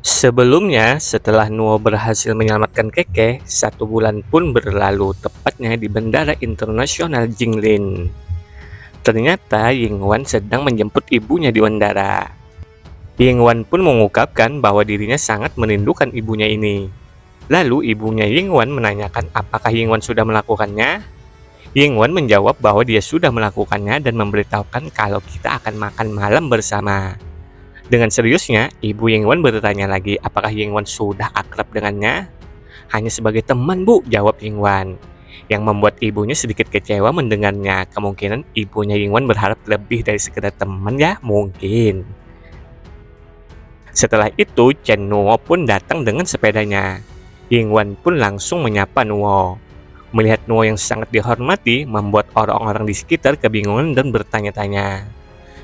Sebelumnya, setelah Nuo berhasil menyelamatkan Keke, 1 bulan pun berlalu tepatnya di Bandara Internasional Jinglin. Ternyata Yingwan sedang menjemput ibunya di bandara. Yingwan pun mengungkapkan bahwa dirinya sangat merindukan ibunya ini. Lalu ibunya Yingwan menanyakan apakah Yingwan sudah melakukannya. Yingwan menjawab bahwa dia sudah melakukannya dan memberitahukan kalau kita akan makan malam bersama. Dengan seriusnya, ibu Yingwan bertanya lagi apakah Yingwan sudah akrab dengannya. Hanya sebagai teman bu, jawab Yingwan. Yang membuat ibunya sedikit kecewa mendengarnya. Kemungkinan ibunya Yingwan berharap lebih dari sekedar teman ya, mungkin. Setelah itu, Chen Nuo pun datang dengan sepedanya. Yingwan pun langsung menyapa Nuo. Melihat Nuo yang sangat dihormati, membuat orang-orang di sekitar kebingungan dan bertanya-tanya.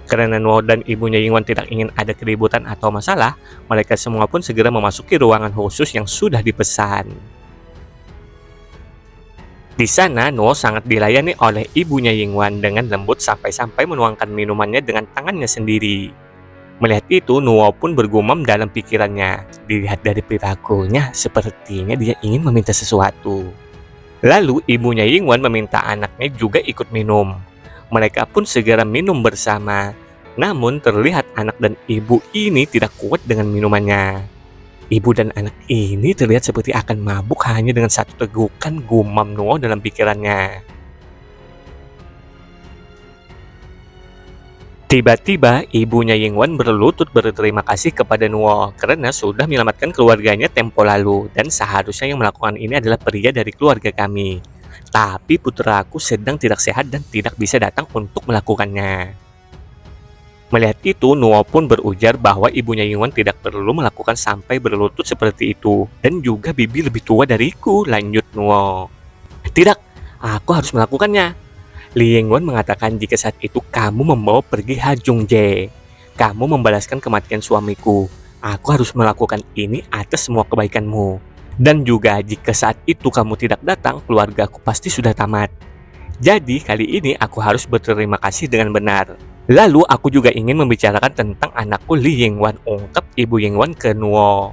Karena Nuo dan ibunya Yingwan tidak ingin ada keributan atau masalah, mereka semua pun segera memasuki ruangan khusus yang sudah dipesan. Di sana, Nuo sangat dilayani oleh ibunya Yingwan dengan lembut sampai-sampai menuangkan minumannya dengan tangannya sendiri. Melihat itu, Nuo pun bergumam dalam pikirannya. Dilihat dari perilakunya, sepertinya dia ingin meminta sesuatu. Lalu, ibunya Yingwan meminta anaknya juga ikut minum. Mereka pun segera minum bersama. Namun terlihat anak dan ibu ini tidak kuat dengan minumannya. Ibu dan anak ini terlihat seperti akan mabuk hanya dengan satu tegukan, gumam Nuo dalam pikirannya. Tiba-tiba ibunya Yingwan berlutut berterima kasih kepada Nuo karena sudah menyelamatkan keluarganya tempo lalu, dan seharusnya yang melakukan ini adalah pria dari keluarga kami. Tapi putraku sedang tidak sehat dan tidak bisa datang untuk melakukannya. Melihat itu, Nuo pun berujar bahwa ibunya Yingwan tidak perlu melakukan sampai berlutut seperti itu. Dan juga bibi lebih tua dariku, lanjut Nuo. Tidak, aku harus melakukannya. Li Yingwan mengatakan jika saat itu kamu membawa pergi Ha Jungjae. Kamu membalaskan kematian suamiku. Aku harus melakukan ini atas semua kebaikanmu. Dan juga jika saat itu kamu tidak datang, keluargaku pasti sudah tamat. Jadi kali ini aku harus berterima kasih dengan benar. Lalu aku juga ingin membicarakan tentang anakku Li Yingwan, ungkap ibu Yingwan ke Nuo.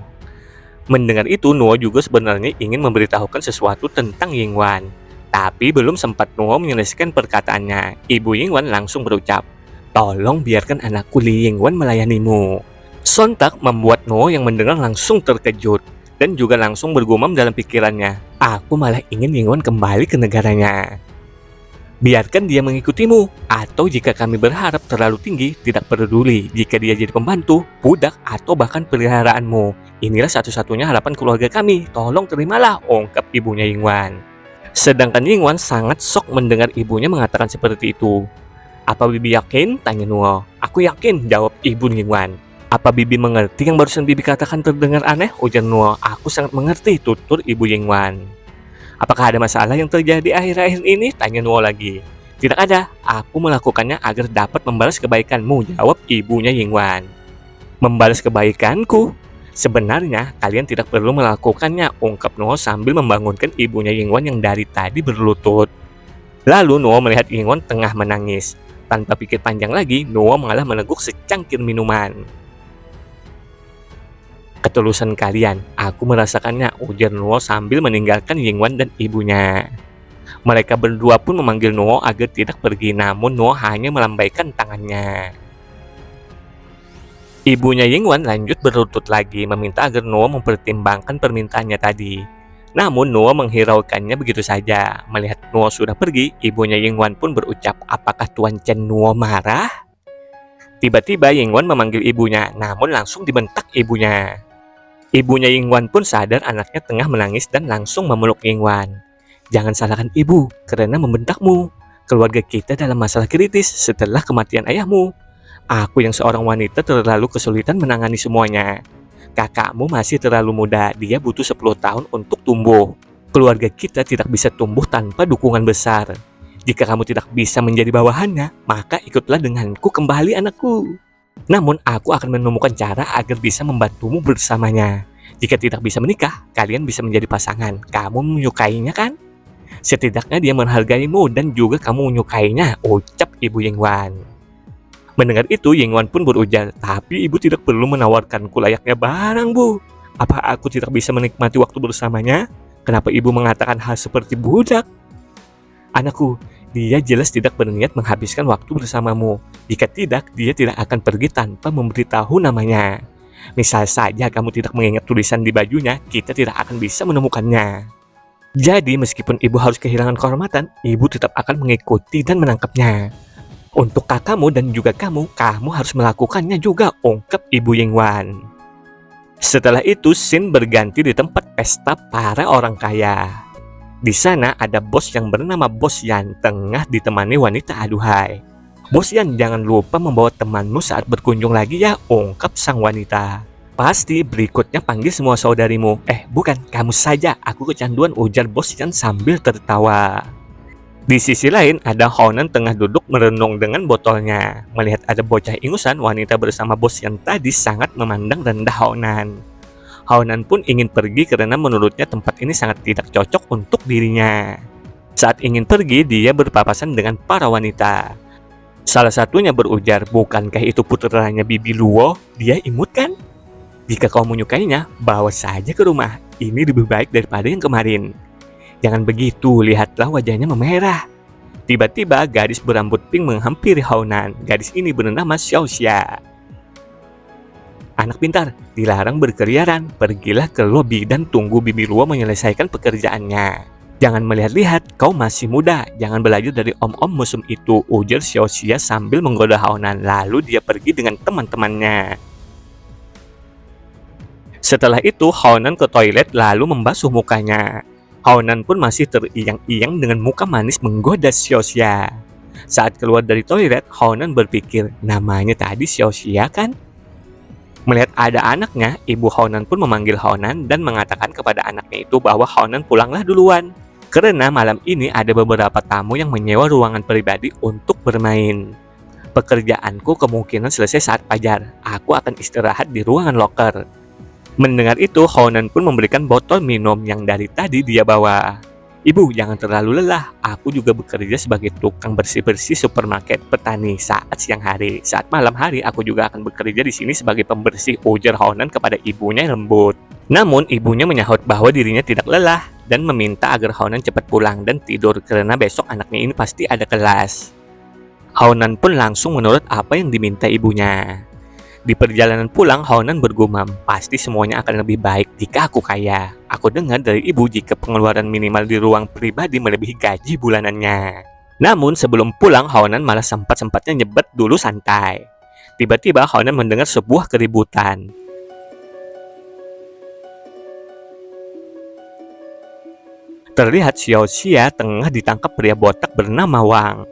Mendengar itu, Nuo juga sebenarnya ingin memberitahukan sesuatu tentang Yingwan. Tapi belum sempat Nuo menyelesaikan perkataannya, ibu Yingwan langsung berucap, "Tolong biarkan anakku Li Yingwan melayanimu." Sontak membuat Nuo yang mendengar langsung terkejut. Dan juga langsung bergumam dalam pikirannya, aku malah ingin Yingwan kembali ke negaranya. Biarkan dia mengikutimu, atau jika kami berharap terlalu tinggi, tidak peduli jika dia jadi pembantu, budak, atau bahkan peliharaanmu. Inilah satu-satunya harapan keluarga kami, tolong terimalah, ungkap ibunya Yingwan. Sedangkan Yingwan sangat shock mendengar ibunya mengatakan seperti itu. Apa bibi yakin? Tanya Nuo. Aku yakin, jawab ibu Yingwan. Apa bibi mengerti yang barusan bibi katakan terdengar aneh? Ujar Nuo. Aku sangat mengerti, tutur ibu Yingwan. Apakah ada masalah yang terjadi akhir-akhir ini? Tanya Nuo lagi. Tidak ada, aku melakukannya agar dapat membalas kebaikanmu, jawab ibunya Yingwan. Membalas kebaikanku? Sebenarnya kalian tidak perlu melakukannya, ungkap Nuo sambil membangunkan ibunya Yingwan yang dari tadi berlutut. Lalu Nuo melihat Yingwan tengah menangis. Tanpa pikir panjang lagi, Nuo malah meneguk secangkir minuman. Ketulusan kalian, aku merasakannya, ujar Nuo sambil meninggalkan Yingwan dan ibunya. Mereka berdua pun memanggil Nuo agar tidak pergi, namun Nuo hanya melambaikan tangannya. Ibunya Yingwan lanjut berlutut lagi, meminta agar Nuo mempertimbangkan permintaannya tadi. Namun Nuo menghiraukannya begitu saja. Melihat Nuo sudah pergi, ibunya Yingwan pun berucap, apakah Tuan Chen Nuo marah? Tiba-tiba Yingwan memanggil ibunya, namun langsung dibentak ibunya. Ibunya Yingwan pun sadar anaknya tengah menangis dan langsung memeluk Yingwan. Jangan salahkan ibu karena membentakmu. Keluarga kita dalam masalah kritis setelah kematian ayahmu. Aku yang seorang wanita terlalu kesulitan menangani semuanya. Kakakmu masih terlalu muda, dia butuh 10 tahun untuk tumbuh. Keluarga kita tidak bisa tumbuh tanpa dukungan besar. Jika kamu tidak bisa menjadi bawahannya, maka ikutlah denganku kembali anakku. Namun aku akan menemukan cara agar bisa membantumu bersamanya. Jika tidak bisa menikah, kalian bisa menjadi pasangan. Kamu menyukainya kan? Setidaknya dia menghargaimu dan juga kamu menyukainya, ucap ibu Yingwan. Mendengar itu, Yingwan pun berujar, "Tapi ibu tidak perlu menawarkanku layaknya barang, Bu. Apa aku tidak bisa menikmati waktu bersamanya? Kenapa ibu mengatakan hal seperti budak?" "Anakku, dia jelas tidak berniat menghabiskan waktu bersamamu. Jika tidak, dia tidak akan pergi tanpa memberitahu namanya. Misal saja kamu tidak mengingat tulisan di bajunya, kita tidak akan bisa menemukannya. Jadi meskipun ibu harus kehilangan kehormatan, ibu tetap akan mengikuti dan menangkapnya. Untuk kakakmu dan juga kamu harus melakukannya juga," ungkap Ibu Yingwan. Setelah itu, scene berganti di tempat pesta para orang kaya. Di sana ada bos yang bernama Bos Yan tengah ditemani wanita aduhai. "Bos Yan, jangan lupa membawa temanmu saat berkunjung lagi ya," ungkap sang wanita. "Pasti berikutnya panggil semua saudarimu." Bukan, kamu saja, aku kecanduan," ujar Bos Yan sambil tertawa. Di sisi lain, ada Honan tengah duduk merenung dengan botolnya. Melihat ada bocah ingusan, wanita bersama bos yang tadi sangat memandang rendah Honan. Honan pun ingin pergi karena menurutnya tempat ini sangat tidak cocok untuk dirinya. Saat ingin pergi, dia berpapasan dengan para wanita. Salah satunya berujar, "Bukankah itu putranya Bibi Luo? Dia imut kan? Jika kau menyukainya, bawa saja ke rumah. Ini lebih baik daripada yang kemarin. Jangan begitu, lihatlah wajahnya memerah." Tiba-tiba gadis berambut pink menghampiri Honan. Gadis ini bernama Xiaoxia. "Anak pintar, dilarang berkeliaran. Pergilah ke lobi dan tunggu Bibi Luo menyelesaikan pekerjaannya. Jangan melihat-lihat, kau masih muda. Jangan belajar dari om-om musuh itu," ujar Xiaoxia sambil menggoda Honan. Lalu dia pergi dengan teman-temannya. Setelah itu, Honan ke toilet lalu membasuh mukanya. Honan pun masih teriang-iang dengan muka manis menggoda Xiaoxia. Saat keluar dari toilet, Honan berpikir, namanya tadi Xiaoxia kan? Melihat ada anaknya, ibu Honan pun memanggil Honan dan mengatakan kepada anaknya itu bahwa Honan pulanglah duluan. Karena malam ini ada beberapa tamu yang menyewa ruangan pribadi untuk bermain. "Pekerjaanku kemungkinan selesai saat fajar. Aku akan istirahat di ruangan loker." Mendengar itu, Honan pun memberikan botol minum yang dari tadi dia bawa. "Ibu, jangan terlalu lelah. Aku juga bekerja sebagai tukang bersih-bersih supermarket petani saat siang hari. Saat malam hari, aku juga akan bekerja di sini sebagai pembersih," ujar Honan kepada ibunya lembut. Namun, ibunya menyahut bahwa dirinya tidak lelah dan meminta agar Honan cepat pulang dan tidur karena besok anaknya ini pasti ada kelas. Honan pun langsung menurut apa yang diminta ibunya. Di perjalanan pulang, Honan bergumam, "Pasti semuanya akan lebih baik jika aku kaya. Aku dengar dari ibu jika pengeluaran minimal di ruang pribadi melebihi gaji bulanannya." Namun sebelum pulang, Honan malah sempat-sempatnya nyebet dulu santai. Tiba-tiba Honan mendengar sebuah keributan. Terlihat Xiaoxia tengah ditangkap pria botak bernama Wang.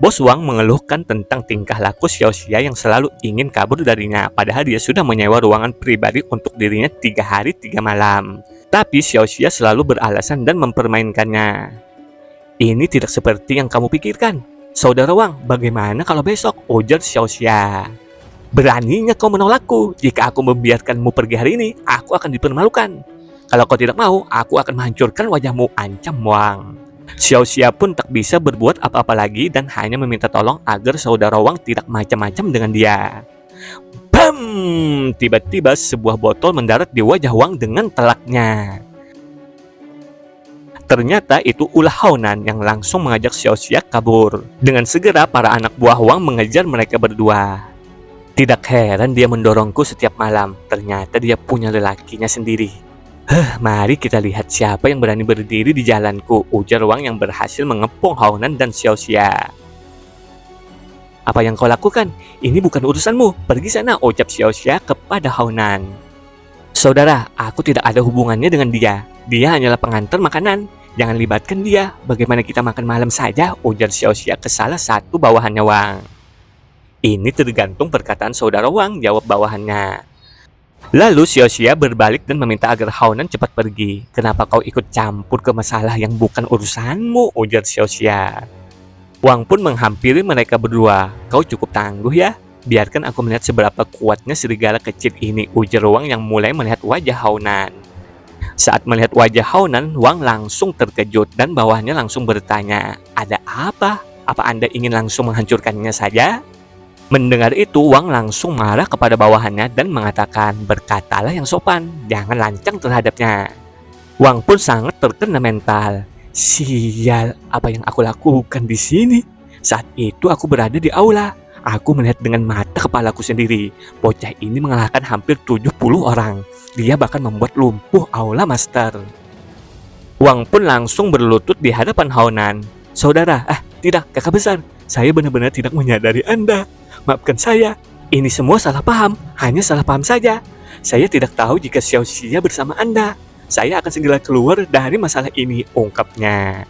Bos Wang mengeluhkan tentang tingkah laku Xiaoxia yang selalu ingin kabur darinya, padahal dia sudah menyewa ruangan pribadi untuk dirinya 3 hari 3 malam. Tapi Xiaoxia selalu beralasan dan mempermainkannya. "Ini tidak seperti yang kamu pikirkan. Saudara Wang, bagaimana kalau besok?" ujar Xiaoxia. "Beraninya kau menolakku. Jika aku membiarkanmu pergi hari ini, aku akan dipermalukan. Kalau kau tidak mau, aku akan menghancurkan wajahmu," ancam Wang. Xiaoxia pun tak bisa berbuat apa-apa lagi dan hanya meminta tolong agar saudara Wang tidak macam-macam dengan dia. Bam! Tiba-tiba sebuah botol mendarat di wajah Wang dengan telaknya. Ternyata itu ulah Honan yang langsung mengajak Xiaoxia kabur. Dengan segera para anak buah Wang mengejar mereka berdua. Tidak heran dia mendorongku setiap malam. Ternyata dia punya lelakinya sendiri. Mari kita lihat siapa yang berani berdiri di jalanku, ujar Wang yang berhasil mengepung Honan dan Xiaoxia. "Apa yang kau lakukan? Ini bukan urusanmu. Pergi sana," ucap Xiaoxia kepada Honan. "Saudara, aku tidak ada hubungannya dengan dia. Dia hanyalah pengantar makanan. Jangan libatkan dia. Bagaimana kita makan malam saja," ujar Xiaoxia ke salah satu bawahannya Wang. "Ini tergantung perkataan saudara Wang," jawab bawahannya. Lalu Xiaoxia berbalik dan meminta agar Honan cepat pergi. "Kenapa kau ikut campur ke masalah yang bukan urusanmu?" ujar Xiaoxia. Wang pun menghampiri mereka berdua. "Kau cukup tangguh ya. Biarkan aku melihat seberapa kuatnya serigala kecil ini," ujar Wang yang mulai melihat wajah Honan. Saat melihat wajah Honan, Wang langsung terkejut dan bawahannya langsung bertanya, "Ada apa? Apa Anda ingin langsung menghancurkannya saja?" Mendengar itu, Wang langsung marah kepada bawahannya dan mengatakan, berkatalah yang sopan, jangan lancang terhadapnya. Wang pun sangat terkena mental. Sial, apa yang aku lakukan di sini? Saat itu aku berada di aula. Aku melihat dengan mata kepalaku sendiri. Bocah ini mengalahkan hampir 70 orang. Dia bahkan membuat lumpuh aula master. Wang pun langsung berlutut di hadapan Haonan. Saudara, tidak, kakak besar. Saya benar-benar tidak menyadari Anda. Maafkan saya. Ini semua salah paham. Hanya salah paham saja. Saya tidak tahu jika Xiao Xia bersama Anda. Saya akan segera keluar dari masalah ini, ungkapnya.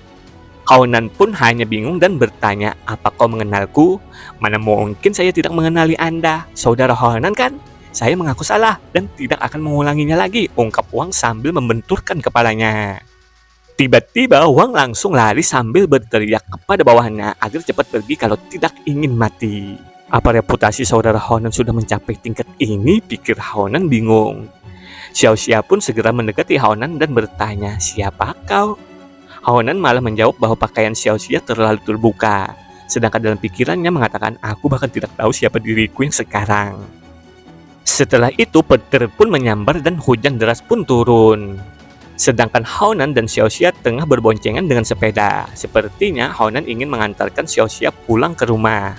Haonan pun hanya bingung dan bertanya, apa kau mengenalku? Mana mungkin saya tidak mengenali Anda, saudara Haonan kan? Saya mengaku salah dan tidak akan mengulanginya lagi, ungkap Wang sambil membenturkan kepalanya. Tiba-tiba Wang langsung lari sambil berteriak kepada bawahannya agar cepat pergi kalau tidak ingin mati. Apa reputasi saudara Haonan sudah mencapai tingkat ini? Pikir Haonan bingung. Xiao Xia pun segera mendekati Haonan dan bertanya, siapa kau? Haonan malah menjawab bahwa pakaian Xiao Xia terlalu terbuka. Sedangkan dalam pikirannya mengatakan, aku bahkan tidak tahu siapa diriku yang sekarang. Setelah itu petir pun menyambar dan hujan deras pun turun. Sedangkan Haonan dan Xiao Xia tengah berboncengan dengan sepeda. Sepertinya Haonan ingin mengantarkan Xiao Xia pulang ke rumah.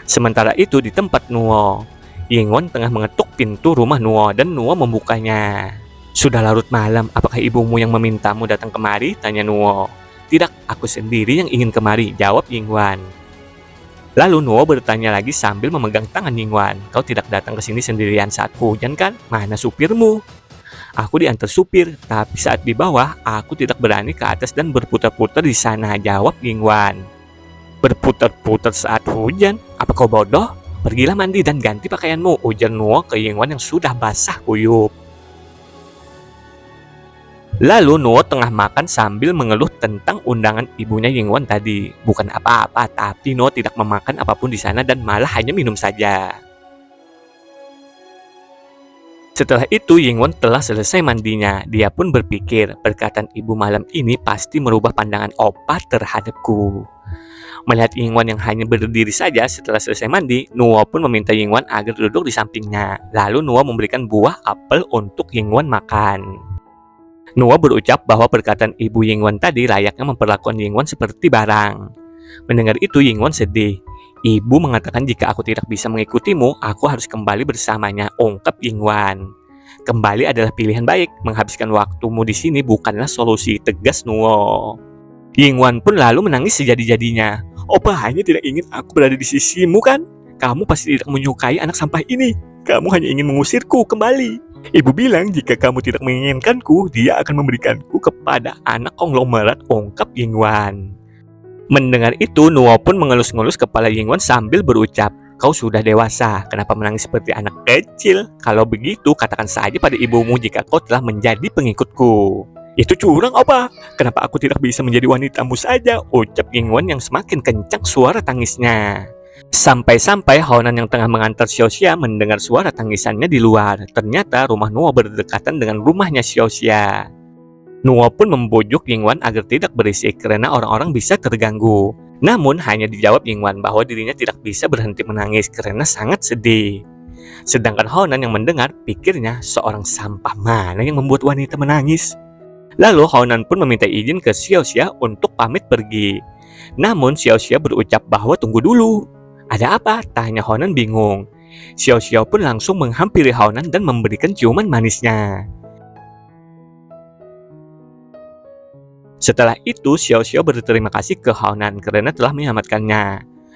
Sementara itu di tempat Nuo, Yingwen tengah mengetuk pintu rumah Nuo dan Nuo membukanya. Sudah larut malam, apakah ibumu yang memintamu datang kemari? Tanya Nuo. Tidak, aku sendiri yang ingin kemari, jawab Yingwen. Lalu Nuo bertanya lagi sambil memegang tangan Yingwen. Kau tidak datang ke sini sendirian saat hujan kan? Mana supirmu? Aku diantar supir, tapi saat di bawah, aku tidak berani ke atas dan berputar-putar di sana, jawab Yingwen. Berputar-putar saat hujan? Apa kau bodoh? Pergilah mandi dan ganti pakaianmu, ujar Nuo ke Yingwen yang sudah basah kuyup. Lalu Nuo tengah makan sambil mengeluh tentang undangan ibunya Yingwen tadi. Bukan apa-apa, tapi Nuo tidak memakan apapun di sana dan malah hanya minum saja. Setelah itu Yingwen telah selesai mandinya. Dia pun berpikir, perkataan ibu malam ini pasti merubah pandangan opa terhadapku. Melihat Yingwen yang hanya berdiri saja setelah selesai mandi, Nuo pun meminta Yingwen agar duduk di sampingnya. Lalu Nuo memberikan buah apel untuk Yingwen makan. Nuo berucap bahwa perkataan ibu Yingwen tadi layaknya memperlakukan Yingwen seperti barang. Mendengar itu Yingwen sedih. Ibu mengatakan jika aku tidak bisa mengikutimu, aku harus kembali bersamanya, ungkap Yingwen. Kembali adalah pilihan baik, menghabiskan waktumu di sini bukanlah solusi, tegas Nuo. Yingwen pun lalu menangis sejadi-jadinya. Opa hanya tidak ingin aku berada di sisimu kan? Kamu pasti tidak menyukai anak sampah ini. Kamu hanya ingin mengusirku kembali. Ibu bilang jika kamu tidak menginginkanku, dia akan memberikanku kepada anak konglomerat, ungkap Yingwen. Mendengar itu, Nuo pun mengelus-ngelus kepala Yingwen sambil berucap, kau sudah dewasa, kenapa menangis seperti anak kecil? Kalau begitu, katakan saja pada ibumu jika kau telah menjadi pengikutku. Itu curang apa? Kenapa aku tidak bisa menjadi wanitamu saja? Ucap Yingwen yang semakin kencang suara tangisnya. Sampai-sampai Haonan yang tengah mengantar Xiao Xia mendengar suara tangisannya di luar. Ternyata rumah Nuo berdekatan dengan rumahnya Xiao Xia. Nuo pun membujuk Yingwen agar tidak berisik karena orang-orang bisa terganggu. Namun hanya dijawab Yingwen bahwa dirinya tidak bisa berhenti menangis karena sangat sedih. Sedangkan Haonan yang mendengar pikirnya seorang sampah mana yang membuat wanita menangis. Lalu Haonan pun meminta izin ke Xiao Xia untuk pamit pergi. Namun Xiao Xia berucap bahwa tunggu dulu. Ada apa? Tanya Haonan bingung. Xiao Xia pun langsung menghampiri Haonan dan memberikan ciuman manisnya. Setelah itu Xiao Xia berterima kasih ke Haonan karena telah menyelamatkannya.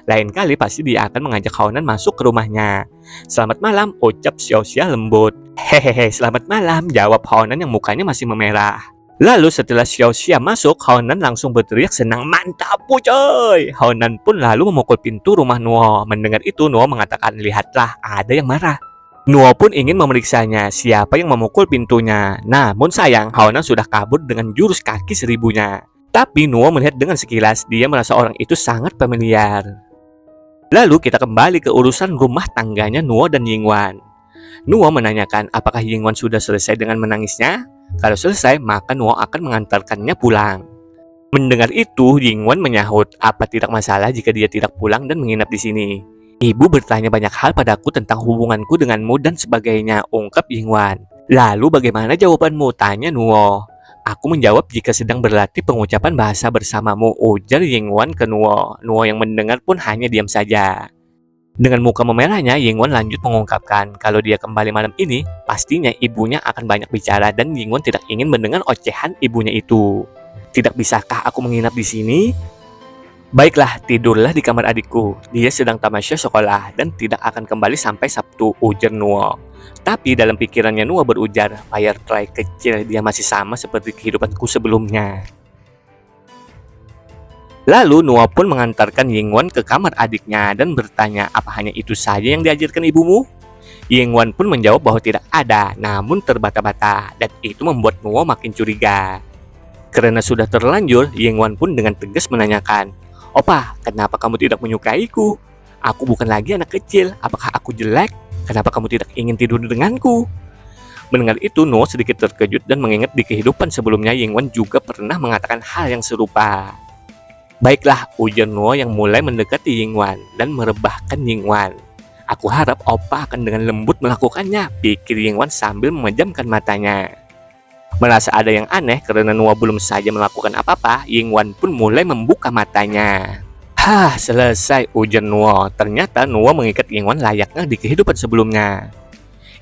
Lain kali pasti dia akan mengajak Haonan masuk ke rumahnya. Selamat malam, ucap Xiao Xia lembut. Hehehe, selamat malam, jawab Haonan yang mukanya masih memerah. Lalu setelah Xiao Xia masuk, Haonan langsung berteriak senang, mantap coy. Haonan pun lalu memukul pintu rumah Nuo. Mendengar itu Nuo mengatakan, lihatlah ada yang marah. Nuo pun ingin memeriksanya siapa yang memukul pintunya. Namun sayang Haonan sudah kabur dengan jurus kaki seribunya. Tapi Nuo melihat dengan sekilas dia merasa orang itu sangat familiar. Lalu kita kembali ke urusan rumah tangganya Nuo dan Yingwen. Nuo menanyakan apakah Yingwen sudah selesai dengan menangisnya. Kalau selesai, maka Nuo akan mengantarkannya pulang. Mendengar itu, Yingwan menyahut, apa tidak masalah jika dia tidak pulang dan menginap di sini. Ibu bertanya banyak hal padaku tentang hubunganku denganmu dan sebagainya, ungkap Yingwan. Lalu bagaimana jawabanmu? Tanya Nuo. Aku menjawab jika sedang berlatih pengucapan bahasa bersamamu, ujar Yingwan ke Nuo. Nuo yang mendengar pun hanya diam saja. Dengan muka memerahnya, Yingwan lanjut mengungkapkan kalau dia kembali malam ini, pastinya ibunya akan banyak bicara dan Yingwan tidak ingin mendengar ocehan ibunya itu. Tidak bisakah aku menginap di sini? Baiklah, tidurlah di kamar adikku. Dia sedang tamasya sekolah dan tidak akan kembali sampai Sabtu, ujar Nuo. Tapi dalam pikirannya Nuo berujar, Firefly kecil, dia masih sama seperti kehidupanku sebelumnya. Lalu Nuo pun mengantarkan Yingwan ke kamar adiknya dan bertanya, apa hanya itu saja yang diajarkan ibumu? Yingwan pun menjawab bahwa tidak ada, namun terbata-bata, dan itu membuat Nuo makin curiga. Karena sudah terlanjur, Yingwan pun dengan tegas menanyakan, Opa, kenapa kamu tidak menyukaiku? Aku bukan lagi anak kecil, apakah aku jelek? Kenapa kamu tidak ingin tidur denganku? Mendengar itu, Nuo sedikit terkejut dan mengingat di kehidupan sebelumnya Yingwan juga pernah mengatakan hal yang serupa. Baiklah, ujar Nuo yang mulai mendekati Yingwan dan merebahkan Yingwan. Aku harap Opa akan dengan lembut melakukannya, pikir Yingwan sambil memejamkan matanya. Merasa ada yang aneh karena Nuo belum saja melakukan apa-apa, Yingwan pun mulai membuka matanya. Hah, selesai, ujar Nuo. Ternyata Nuo mengikat Yingwan layaknya di kehidupan sebelumnya.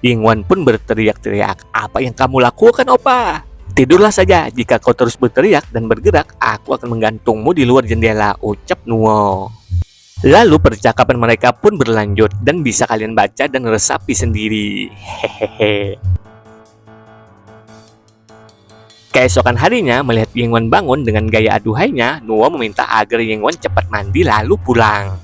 Yingwan pun berteriak-teriak, apa yang kamu lakukan, Opa? Tidurlah saja, jika kau terus berteriak dan bergerak, aku akan menggantungmu di luar jendela, ucap Nuo. Lalu percakapan mereka pun berlanjut dan bisa kalian baca dan resapi sendiri. Hehehe. Keesokan harinya, melihat Yingwan bangun dengan gaya aduhainya, Nuo meminta agar Yingwan cepat mandi lalu pulang.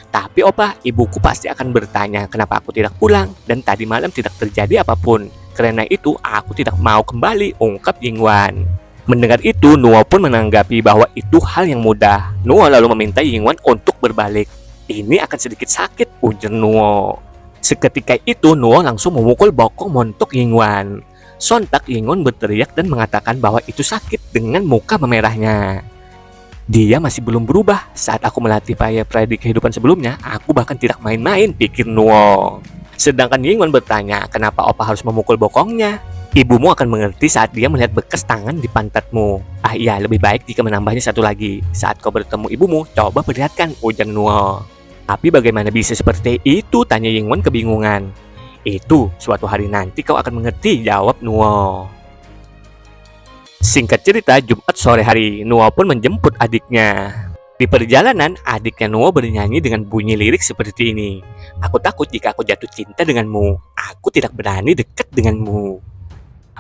Tapi Opa, ibuku pasti akan bertanya kenapa aku tidak pulang dan tadi malam tidak terjadi apapun. Karena itu aku tidak mau kembali, ungkap Yingwan. Mendengar itu, Nuo pun menanggapi bahwa itu hal yang mudah. Nuo lalu meminta Yingwan untuk berbalik. Ini akan sedikit sakit, ujar Nuo. Seketika itu, Nuo langsung memukul bokong montok Yingwan. Sontak Yingwan berteriak dan mengatakan bahwa itu sakit dengan muka memerahnya. Dia masih belum berubah. Saat aku melatih Firefly di kehidupan sebelumnya, aku bahkan tidak main-main, pikir Nuo. Sedangkan Yingwan bertanya, kenapa Opa harus memukul bokongnya? Ibumu akan mengerti saat dia melihat bekas tangan di pantatmu. Ah iya, lebih baik jika menambahnya satu lagi. Saat kau bertemu ibumu, coba perlihatkan, ujar Nuo. Tapi bagaimana bisa seperti itu? Tanya Yingwan kebingungan. Itu, suatu hari nanti kau akan mengerti, jawab Nuo. Singkat cerita, Jumat sore hari, Nuo pun menjemput adiknya. Di perjalanan, adiknya Nuo bernyanyi dengan bunyi lirik seperti ini. Aku takut jika aku jatuh cinta denganmu. Aku tidak berani dekat denganmu.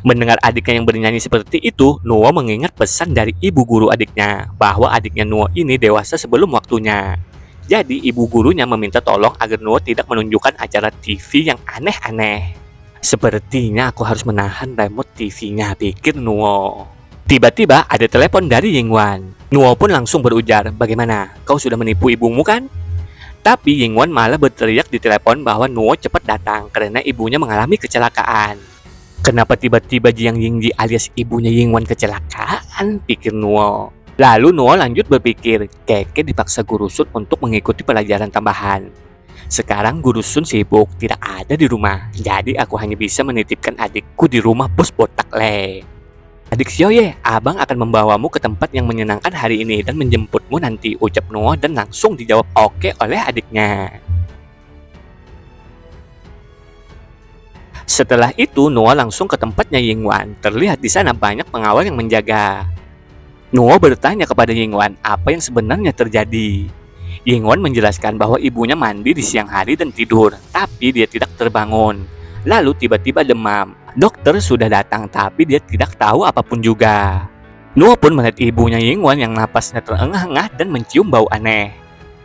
Mendengar adiknya yang bernyanyi seperti itu, Nuo mengingat pesan dari ibu guru adiknya bahwa adiknya Nuo ini dewasa sebelum waktunya. Jadi ibu gurunya meminta tolong agar Nuo tidak menunjukkan acara TV yang aneh-aneh. Sepertinya aku harus menahan remote TV-nya, pikir Nuo. Tiba-tiba ada telepon dari Yingwan. Nuo pun langsung berujar, bagaimana? Kau sudah menipu ibumu kan? Tapi Yingwan malah berteriak di telepon bahwa Nuo cepat datang karena ibunya mengalami kecelakaan. Kenapa tiba-tiba Jiang Yingji alias ibunya Yingwan kecelakaan? Pikir Nuo. Lalu Nuo lanjut berpikir, Keke dipaksa Guru Sun untuk mengikuti pelajaran tambahan. Sekarang Guru Sun sibuk, tidak ada di rumah. Jadi aku hanya bisa menitipkan adikku di rumah bos botak Le. Adik Xiaoye, abang akan membawamu ke tempat yang menyenangkan hari ini dan menjemputmu nanti, ucap Nuo dan langsung dijawab oke oleh adiknya. Setelah itu, Nuo langsung ke tempatnya Yingwan. Terlihat di sana banyak pengawal yang menjaga. Nuo bertanya kepada Yingwan apa yang sebenarnya terjadi. Yingwan menjelaskan bahwa ibunya mandi di siang hari dan tidur, tapi dia tidak terbangun. Lalu tiba-tiba demam. Dokter sudah datang tapi dia tidak tahu apapun juga. Nuo pun melihat ibunya Yingwan yang napasnya terengah-engah dan mencium bau aneh.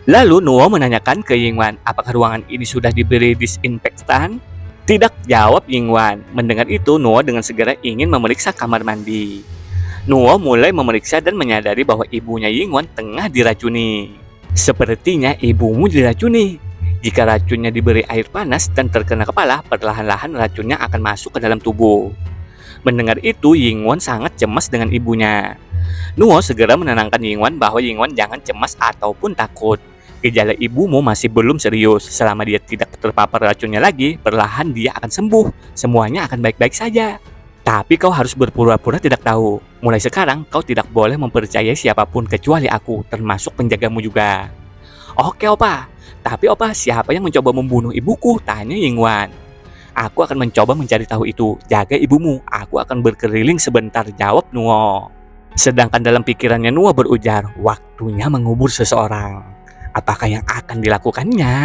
Lalu Nuo menanyakan ke Yingwan, apakah ruangan ini sudah diberi disinfektan? Tidak, jawab Yingwan. Mendengar itu, Nuo dengan segera ingin memeriksa kamar mandi. Nuo mulai memeriksa dan menyadari bahwa ibunya Yingwan tengah diracuni. Sepertinya ibumu diracuni. Jika racunnya diberi air panas dan terkena kepala, perlahan-lahan racunnya akan masuk ke dalam tubuh. Mendengar itu, Yingwan sangat cemas dengan ibunya. Nuo segera menenangkan Yingwan bahwa Yingwan jangan cemas ataupun takut. Gejala ibumu masih belum serius. Selama dia tidak terpapar racunnya lagi, perlahan dia akan sembuh. Semuanya akan baik-baik saja. Tapi kau harus berpura-pura tidak tahu. Mulai sekarang, kau tidak boleh mempercayai siapapun kecuali aku, termasuk penjagamu juga. Oke, Opa. Tapi Opa, siapa yang mencoba membunuh ibuku? Tanya Yingwan. Aku akan mencoba mencari tahu itu. Jaga ibumu. Aku akan berkeliling sebentar, jawab Nuo. Sedangkan dalam pikirannya Nuo berujar, waktunya mengubur seseorang. Apakah yang akan dilakukannya?